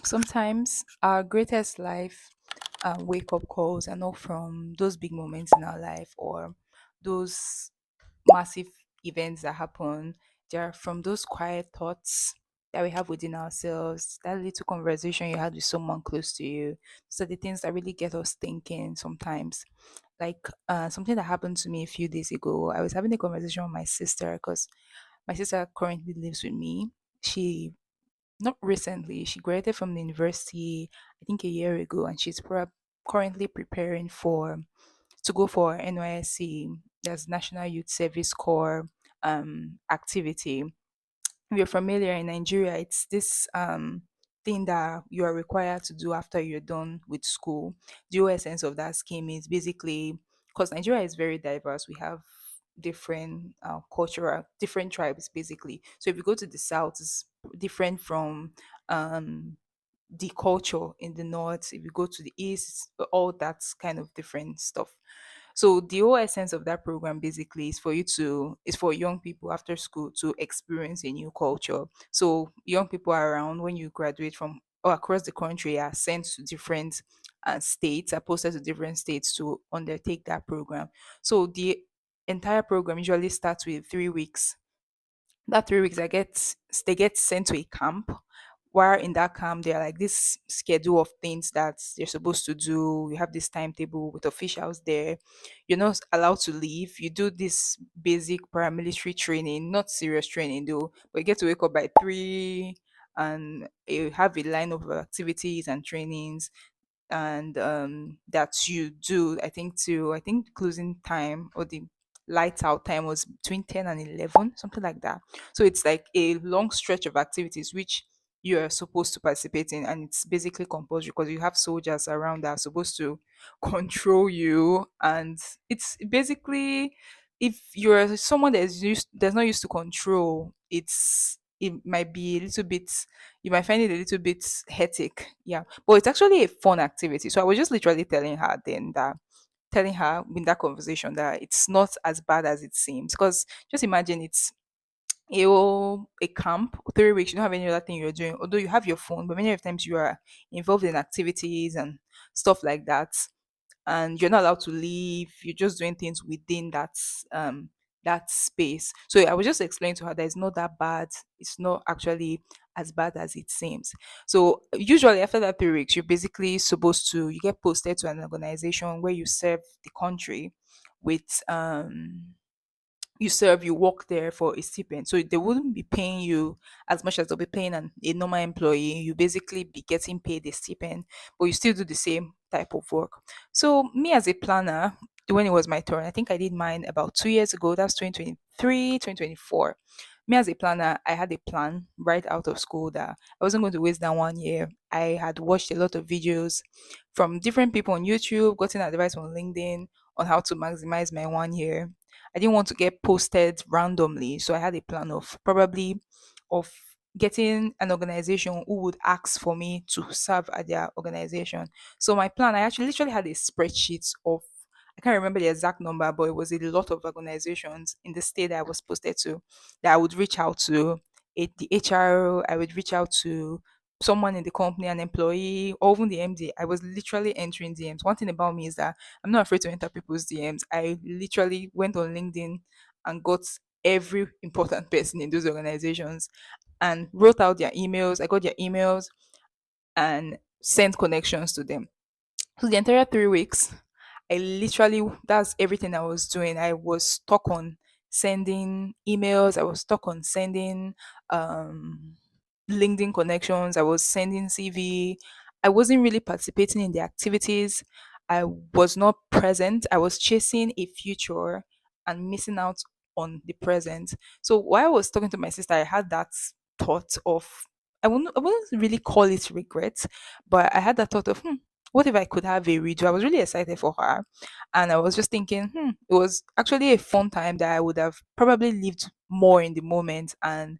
Sometimes our greatest life wake up calls are not from those big moments in our life or those massive events that happen. They're from those quiet thoughts that we have within ourselves, that little conversation you had with someone close to you. So the things that really get us thinking sometimes. Like something that happened to me a few days ago. I was having a conversation with my sister because my sister currently lives with me. She not recently. She graduated from the university, I think a year ago, and she's currently preparing for to go for NYSC, that's National Youth Service Corps activity. If you're familiar in Nigeria, it's this thing that you are required to do after you're done with school. The whole essence of that scheme is basically because Nigeria is very diverse. We have different cultural, different tribes basically. So if you go to the south, it's different from um the culture in the north. If you go to the east, all that's kind of different stuff. So the whole essence of that program basically is for young people after school to experience a new culture. So young people are around when you graduate from or across the country are sent to different states, are posted to different states to undertake that program. So the entire program usually starts with 3 weeks. That 3 weeks they get sent to a camp where in that camp they're like this schedule of things that they're supposed to do. You have this timetable with officials there. You're not allowed to leave. You do this basic paramilitary training, not serious training though, but you get to wake up by 3 and you have a line of activities and trainings and that you do I think closing time or the lights out time was between 10 and 11, something like that. So it's like a long stretch of activities which you are supposed to participate in, and it's basically compulsory because you have soldiers around that are supposed to control you. And it's basically, if you're someone that's not used to control, it might be a little bit, you might find it a little bit hectic. Yeah, but it's actually a fun activity. So I was just literally telling her in that conversation that it's not as bad as it seems. Because just imagine it's a camp, 3 weeks, you don't have any other thing you're doing. Although you have your phone, but many of the times you are involved in activities and stuff like that, and you're not allowed to leave. You're just doing things within um that space. So I was just explaining to her that it's not that bad. It's not actually as bad as it seems. So usually after that 3 weeks, you're basically supposed to you get posted to an organization where you serve the country with you work there for a stipend. So they wouldn't be paying you as much as they'll be paying a normal employee. You basically be getting paid a stipend, but you still do the same type of work. So me as a planner, when it was my turn, I think I did mine about 2 years ago. That's 2023, 2024. Me as a planner, I had a plan right out of school that I wasn't going to waste that 1 year. I had watched a lot of videos from different people on YouTube, gotten advice on LinkedIn on how to maximize my 1 year. I didn't want to get posted randomly, so I had a plan of getting an organization who would ask for me to serve at their organization. So my plan, I actually literally had a spreadsheet of, I can't remember the exact number, but it was a lot of organizations in the state that I was posted to that I would reach out to. The HR, I would reach out to someone in the company, an employee, or even the MD. I was literally entering DMs. One thing about me is that I'm not afraid to enter people's DMs. I literally went on LinkedIn and got every important person in those organizations and wrote out their emails. I got their emails and sent connections to them. So the entire 3 weeks, I literally, that's everything I was doing. I was stuck on sending emails. I was stuck on sending um, LinkedIn connections. I was sending CV. I wasn't really participating in the activities. I was not present. I was chasing a future and missing out on the present. So while I was talking to my sister, I had that thought of, I wouldn't really call it regret, but I had that thought of, what if I could have a redo? I was really excited for her. And I was just thinking, it was actually a fun time that I would have probably lived more in the moment and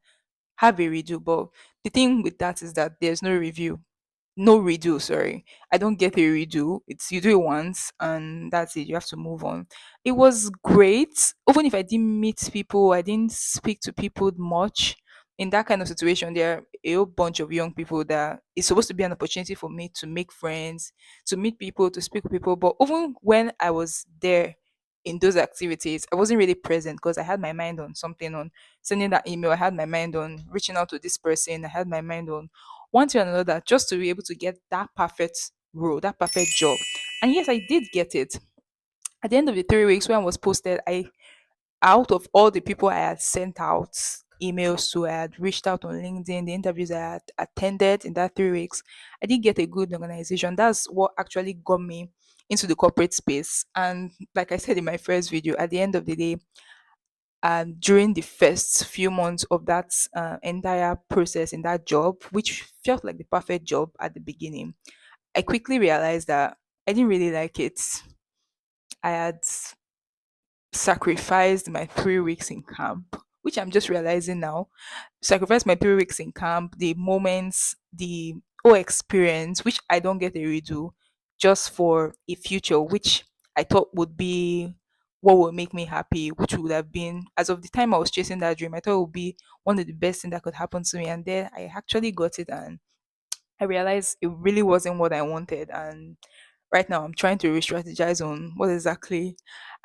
have a redo. But the thing with that is that there's no redo, sorry. I don't get a redo. It's you do it once and that's it. You have to move on. It was great. Even if I didn't meet people, I didn't speak to people much. in that kind of situation, there are a whole bunch of young people that it's supposed to be an opportunity for me to make friends, to meet people, to speak with people. But even when I was there in those activities, I wasn't really present because I had my mind on something, on sending that email. I had my mind on reaching out to this person. I had my mind on one thing or another just to be able to get that perfect role, that perfect job. And yes, I did get it. At the end of the 3 weeks when I was posted, I out of all the people I had sent out emails to, I had reached out on LinkedIn, the interviews I had attended in that 3 weeks, I did get a good organization. That's what actually got me into the corporate space. And like I said in my first video, at the end of the day, during the first few months of that entire process in that job, which felt like the perfect job at the beginning, I quickly realized that I didn't really like it. I had sacrificed my 3 weeks in camp, which I'm just realizing now. Sacrificed my 3 weeks in camp, the moments, the whole experience, which I don't get a redo, just for a future, which I thought would be what would make me happy, which would have been, as of the time I was chasing that dream, I thought it would be one of the best things that could happen to me. And then I actually got it, and I realized it really wasn't what I wanted. And right now I'm trying to re-strategize on what exactly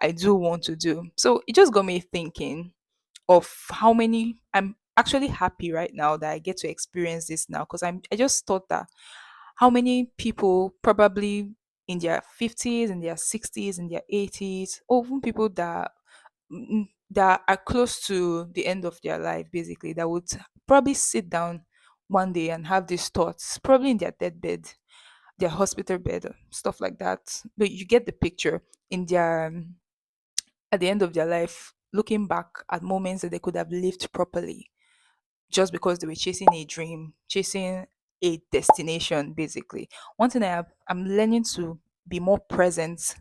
I do want to do. So it just got me thinking of how many I'm actually happy right now that I get to experience this now, because I just thought that how many people probably in their 50s, in their 60s, in their 80s, or even people that are close to the end of their life, basically, that would probably sit down one day and have these thoughts, probably in their deathbed, their hospital bed, stuff like that. But you get the picture in their at the end of their life, looking back at moments that they could have lived properly just because they were chasing a dream, chasing a destination, basically. One thing I'm learning to be more present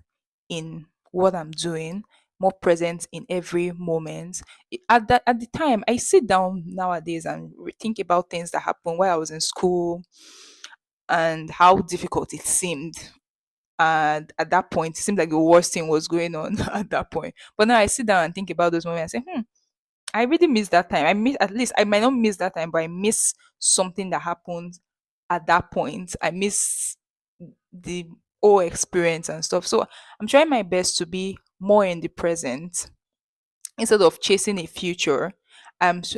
in what I'm doing, more present in every moment. At the time, I sit down nowadays and think about things that happened while I was in school and how difficult it seemed. And at that point, it seemed like the worst thing was going on at that point. But now I sit down and think about those moments and say, I really miss that time. I miss, at least I might not miss that time, but I miss something that happened at that point. I miss the whole experience and stuff. So I'm trying my best to be more in the present instead of chasing a future.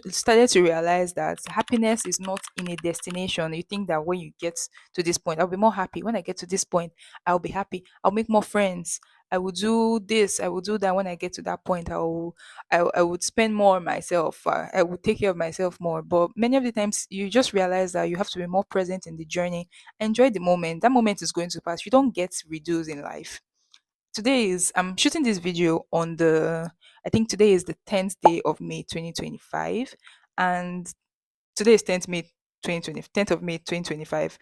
Started to realize that happiness is not in a destination. You think that when you get to this point, I'll be more happy. When I get to this point, I'll be happy. I'll make more friends. I will do this. I will do that. When I get to that point, I would spend more on myself. I would take care of myself more. But many of the times, you just realize that you have to be more present in the journey. Enjoy the moment. That moment is going to pass. You don't get reduced in life. Today is I'm shooting this video on the I think today is the 10th day of May 2025, and today is 10th May 2020 10th of May 2025.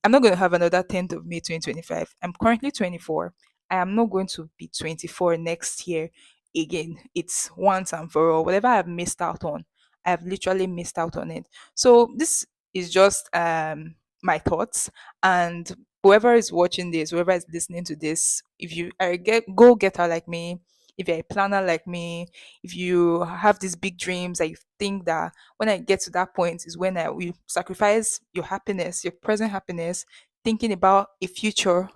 I'm not going to have another 10th of May 2025. I'm currently 24. I am not going to be 24 next year again. It's once and for all. Whatever I've missed out on, I've literally missed out on it. So this is just my thoughts, and whoever is watching this, whoever is listening to this, if you are a go getter like me, if you're a planner like me, if you have these big dreams, I think that when I get to that point is when I will sacrifice your happiness, your present happiness, thinking about a future,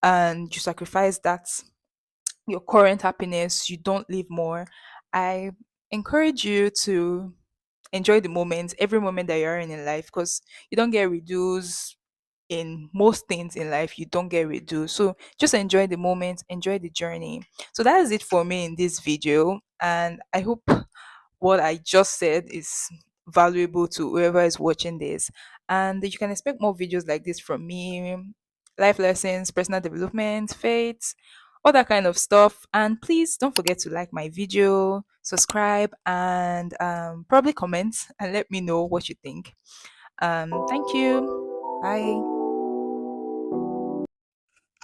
and you sacrifice that your current happiness, you don't live more. I encourage you to enjoy the moment, every moment that you're in life, because you don't get reduced in most things in life. You don't get reduced. So just enjoy the moment, enjoy the journey. So that is it for me in this video. And I hope what I just said is valuable to whoever is watching this. And you can expect more videos like this from me, life lessons, personal development, faith, all that kind of stuff. And please don't forget to like my video, subscribe, and probably comment and let me know what you think. Thank you. Bye.